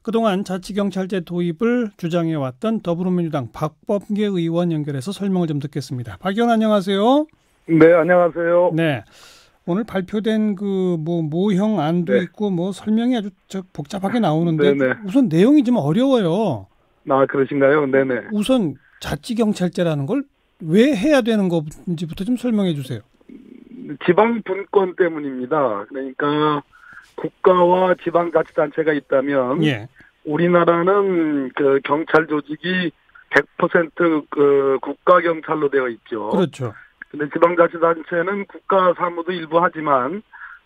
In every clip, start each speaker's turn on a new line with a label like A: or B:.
A: 그동안 자치경찰제 도입을 주장해왔던 더불어민주당 박범계 의원 연결해서 설명을 좀 듣겠습니다. 박 의원 안녕하세요.
B: 네, 안녕하세요.
A: 네, 오늘 발표된 그 모형 안도
B: 네.
A: 있고 설명이 아주 복잡하게 나오는데
B: 네네.
A: 우선 내용이 좀 어려워요.
B: 아, 그러신가요? 네네.
A: 우선 자치경찰제라는 걸 왜 해야 되는 건지부터 좀 설명해 주세요.
B: 지방 분권 때문입니다. 그러니까 국가와 지방자치단체가 있다면
A: 예,
B: 우리나라는 그 경찰 조직이 100% 국가 경찰로 되어 있죠.
A: 그렇죠.
B: 근데 지방자치단체는 국가 사무도 일부 하지만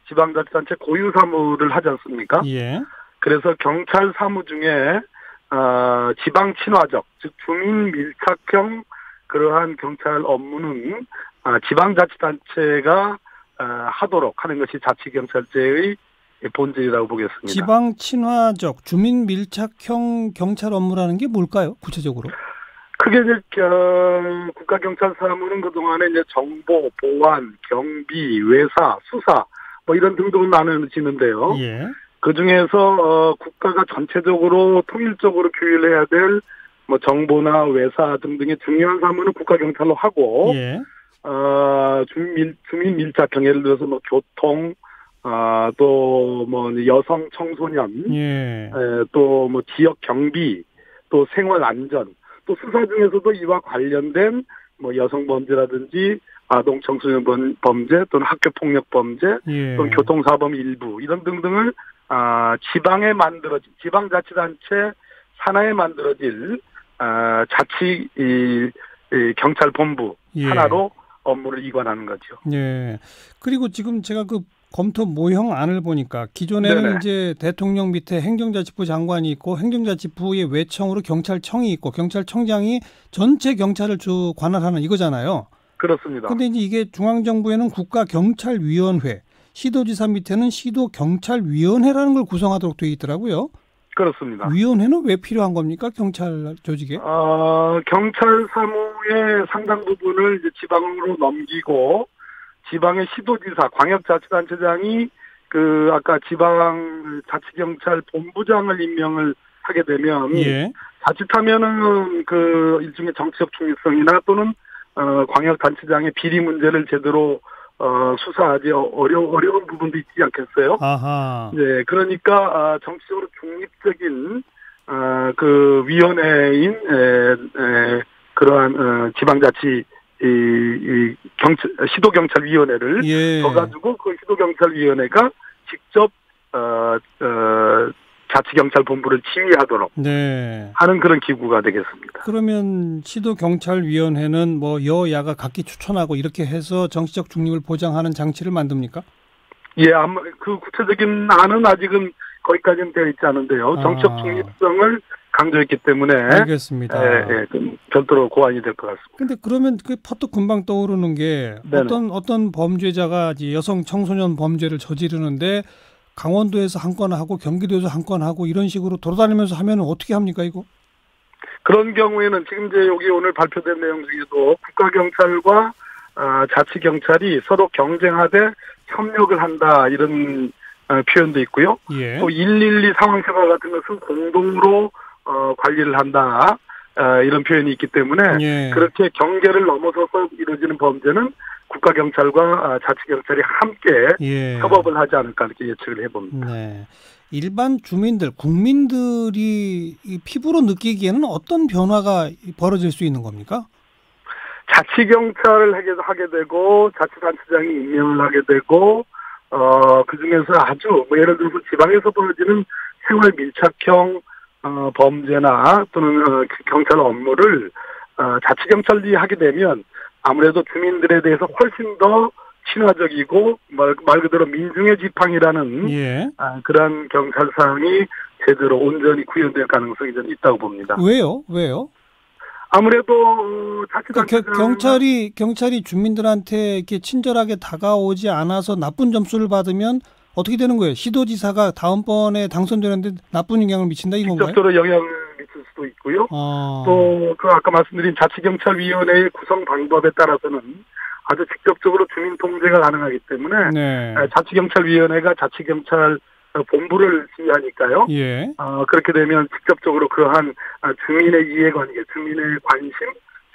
B: 지방자치단체 고유 사무를 하지 않습니까?
A: 예,
B: 그래서 경찰 사무 중에 지방 친화적, 즉 주민 밀착형 그러한 경찰 업무는 지방자치단체가 하도록 하는 것이 자치경찰제의 본질이라고 보겠습니다.
A: 지방 친화적 주민 밀착형 경찰 업무라는 게 뭘까요? 구체적으로?
B: 크게 이제 국가경찰 사무는 그동안에 이제 정보, 보안, 경비, 외사, 수사 이런 등등으로 나눠지는데요.
A: 예.
B: 그 중에서 국가가 전체적으로 통일적으로 규율해야 될 정보나 외사 등등의 중요한 사무는 국가경찰로 하고,
A: 예.
B: 주민 밀착형, 예를 들어서 교통, 또 여성 청소년,
A: 예.
B: 또 지역 경비, 또 생활 안전, 또 수사 중에서도 이와 관련된 여성 범죄라든지 아동 청소년 범죄 또는 학교 폭력 범죄,
A: 예.
B: 또는 교통사범 일부 이런 등등을 지방에 만들어진 지방자치단체 산하에 만들어질 자치 경찰 본부
A: 예.
B: 하나로 업무를 이관하는 거죠.
A: 예. 그리고 지금 제가 그 검토 모형 안을 보니까 기존에는
B: 네네.
A: 이제 대통령 밑에 행정자치부 장관이 있고 행정자치부의 외청으로 경찰청이 있고 경찰청장이 전체 경찰을 관할하는 이거잖아요.
B: 그렇습니다.
A: 근데 이제 이게 중앙정부에는 국가경찰위원회, 시도지사 밑에는 시도경찰위원회라는 걸 구성하도록 되어 있더라고요.
B: 그렇습니다.
A: 위원회는 왜 필요한 겁니까? 경찰 조직에?
B: 경찰 사무의 상당 부분을 이제 지방으로 넘기고 지방의 시도지사, 광역자치단체장이 아까 지방 자치경찰 본부장을 임명을 하게 되면
A: 예.
B: 자칫하면은 일종의 정치적 중립성이나 또는 광역단체장의 비리 문제를 제대로 수사하기 어려운 부분도 있지 않겠어요?
A: 아하.
B: 네, 그러니까 정치적으로 중립적인 그 위원회인 그러한 지방자치 시도경찰위원회를
A: 예.
B: 둬가지고 그 시도경찰위원회가 직접 자치경찰본부를 지휘하도록
A: 네.
B: 하는 그런 기구가 되겠습니다.
A: 그러면 시도경찰위원회는 여야가 각기 추천하고 이렇게 해서 정치적 중립을 보장하는 장치를 만듭니까?
B: 예, 아마 그 구체적인 안은 아직은 거기까지는 되어 있지 않은데요. 정치적 중립성을 강조했기 때문에
A: 알겠습니다.
B: 예, 별도로 고안이 될 것 같습니다.
A: 근데 그러면 퍼뜩 금방 떠오르는 게
B: 네네.
A: 어떤 범죄자가 이제 여성 청소년 범죄를 저지르는데 강원도에서 한 건 하고 경기도에서 한 건 하고 이런 식으로 돌아다니면서 하면 어떻게 합니까 이거?
B: 그런 경우에는 지금 이제 여기 오늘 발표된 내용 중에도 국가경찰과 자치경찰이 서로 경쟁하되 협력을 한다 이런 표현도 있고요.
A: 예.
B: 또 112 상황처가 같은 것은 공동으로 관리를 한다 이런 표현이 있기 때문에
A: 예.
B: 그렇게 경계를 넘어서서 이루어지는 범죄는 국가경찰과 자치경찰이 함께
A: 예.
B: 협업을 하지 않을까 이렇게 예측을 해봅니다.
A: 네. 일반 주민들, 국민들이 이 피부로 느끼기에는 어떤 변화가 벌어질 수 있는 겁니까?
B: 자치경찰을 하게 되고 자치단체장이 임명을 하게 되고 그중에서 아주 예를 들어서 지방에서 벌어지는 생활 밀착형 범죄나 또는 경찰 업무를 자치경찰이 하게 되면 아무래도 주민들에 대해서 훨씬 더 친화적이고 말 그대로 민중의 지팡이라는
A: 예.
B: 그러한 경찰상이 제대로 온전히 구현될 가능성이 좀 있다고 봅니다.
A: 왜요?
B: 아무래도 자치단체장
A: 경찰이 주민들한테 이렇게 친절하게 다가오지 않아서 나쁜 점수를 받으면 어떻게 되는 거예요? 시도지사가 다음번에 당선되는데 나쁜 영향을 미친다 이건가요?
B: 직접적으로 영향을 미칠 수도 있고요. 또 아까 말씀드린 자치경찰위원회의 구성 방법에 따라서는 아주 직접적으로 주민 통제가 가능하기 때문에
A: 네.
B: 자치경찰위원회가 자치경찰 본부를 지휘하니까요.
A: 예.
B: 그렇게 되면 직접적으로 그러한 주민의 이해관계, 주민의 관심,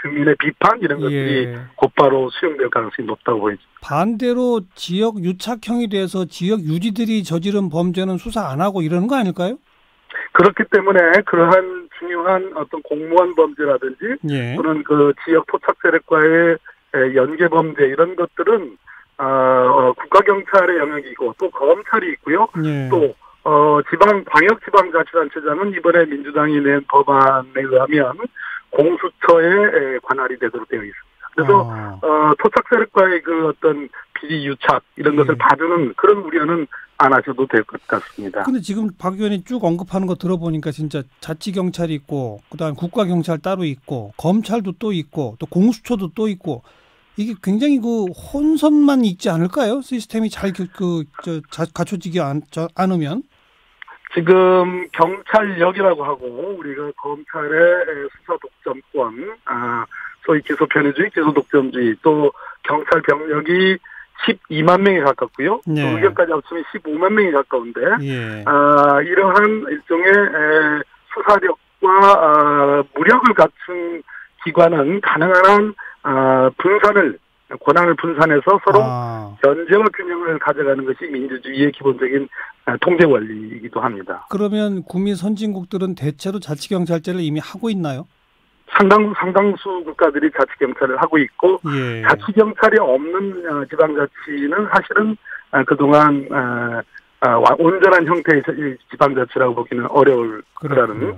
B: 주민의 비판 이런 것들이
A: 예.
B: 곧바로 수용될 가능성이 높다고 보입니다.
A: 반대로 지역 유착형이 돼서 지역 유지들이 저지른 범죄는 수사 안 하고 이러는 거 아닐까요?
B: 그렇기 때문에 그러한 중요한 어떤 공무원 범죄라든지
A: 예.
B: 또는 그 지역 토착 세력과의 연계 범죄 이런 것들은 국가경찰의 영역이고 또 검찰이 있고요.
A: 예.
B: 또 광역지방자치단체장은 이번에 민주당이 낸 법안에 의하면 공수처의 관할이 되도록 되어 있습니다. 그래서 토착 세력과의 그 어떤 비리 유착 이런 것을 봐주는 그런 우려는 안 하셔도 될 것 같습니다.
A: 근데 지금 박 의원이 쭉 언급하는 거 들어보니까 진짜 자치경찰이 있고 그다음 국가경찰 따로 있고 검찰도 또 있고 또 공수처도 또 있고 이게 굉장히 그 혼선만 있지 않을까요? 시스템이 잘 갖춰지지 않으면.
B: 지금 경찰력이라고 하고 우리가 검찰의 수사 독점권, 소위 기소 편의주의, 기소 독점주의, 또 경찰 병력이 12만 명에 가깝고요. 또 의견까지 합치면 15만 명에 가까운데, 이러한 일종의 수사력과 무력을 갖춘 기관은 가능한 권한을 분산해서 서로 견제와 균형을 가져가는 것이 민주주의의 기본적인 통제 원리이기도 합니다.
A: 그러면 국민 선진국들은 대체로 자치경찰제를 이미 하고 있나요?
B: 상당수 국가들이 자치경찰을 하고 있고 자치경찰이 없는 지방자치는 사실은 그동안 온전한 형태의 지방자치라고 보기는 어려울 거라는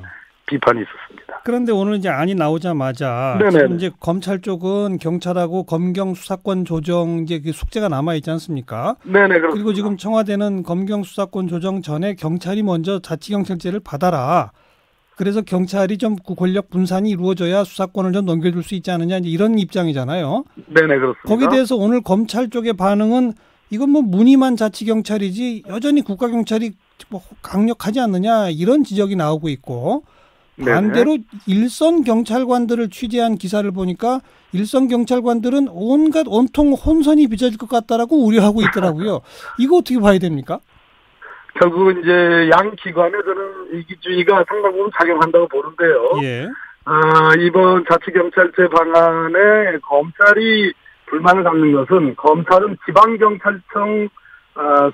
B: 비판이 있었습니다.
A: 그런데 오늘 이제 안이 나오자마자 지금 이제 검찰 쪽은 경찰하고 검경 수사권 조정 이제 그 숙제가 남아 있지 않습니까?
B: 네네 그렇습니다.
A: 그리고 지금 청와대는 검경 수사권 조정 전에 경찰이 먼저 자치경찰제를 받아라. 그래서 경찰이 좀 권력 분산이 이루어져야 수사권을 좀 넘겨줄 수 있지 않느냐 이제 이런 입장이잖아요.
B: 네네 그렇습니다.
A: 거기에 대해서 오늘 검찰 쪽의 반응은 이건 뭐 무늬만 자치경찰이지 여전히 국가경찰이 뭐 강력하지 않느냐 이런 지적이 나오고 있고. 반대로 일선 경찰관들을 취재한 기사를 보니까 일선 경찰관들은 온통 혼선이 빚어질 것 같다라고 우려하고 있더라고요. 이거 어떻게 봐야 됩니까?
B: 결국은 이제 양 기관에서는 이기주의가 상당 부분 작용한다고 보는데요. 이번 자치경찰제 방안에 검찰이 불만을 갖는 것은 검찰은 지방경찰청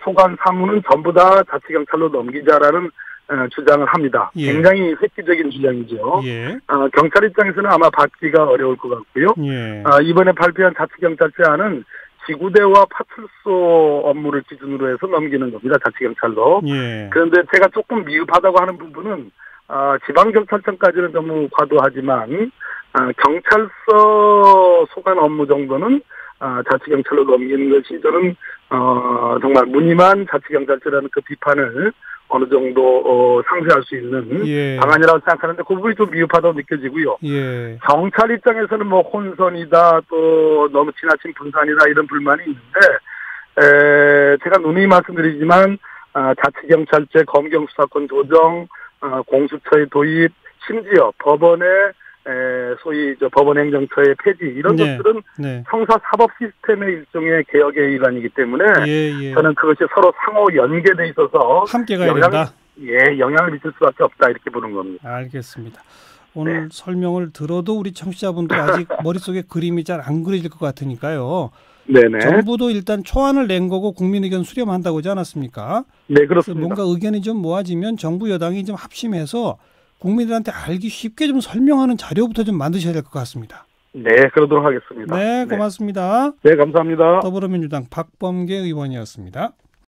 B: 소관 사무는 전부 다 자치경찰로 넘기자라는 주장을 합니다. 굉장히 획기적인 주장이죠. 경찰 입장에서는 아마 받기가 어려울 것 같고요. 이번에 발표한 자치경찰제안은 지구대와 파출소 업무를 기준으로 해서 넘기는 겁니다. 자치경찰로. 그런데 제가 조금 미흡하다고 하는 부분은 지방경찰청까지는 너무 과도하지만 경찰서 소관 업무 정도는 자치경찰로 넘기는 것이 저는 정말 무늬만 자치경찰제라는 그 비판을 어느 정도 상쇄할 수 있는 방안이라고 생각하는데 그 부분이 좀 미흡하다고 느껴지고요. 경찰 입장에서는 뭐 혼선이다 또 너무 지나친 분산이다 이런 불만이 있는데 제가 누누이 말씀드리지만 자치경찰제, 검경수사권 조정, 공수처의 도입, 심지어 법원의 소위 법원행정처의 폐지 이런 것들은 형사 사법 시스템의 일종의 개혁의 일환이기 때문에 저는 그것이 서로 상호 연계돼 있어서
A: 함께 가야 된다.
B: 영향을 미칠 수밖에 없다 이렇게 보는 겁니다.
A: 알겠습니다. 오늘 설명을 들어도 우리 청취자분들 아직 머릿속에 그림이 잘 안 그려질 것 같으니까요. 정부도 일단 초안을 낸 거고 국민 의견 수렴한다고 하지 않았습니까?
B: 네, 그렇습니다.
A: 뭔가 의견이 좀 모아지면 정부 여당이 좀 합심해서 국민들한테 알기 쉽게 좀 설명하는 자료부터 좀 만드셔야 될 것 같습니다.
B: 네, 그러도록 하겠습니다.
A: 네, 고맙습니다.
B: 네, 감사합니다.
A: 더불어민주당 박범계 의원이었습니다.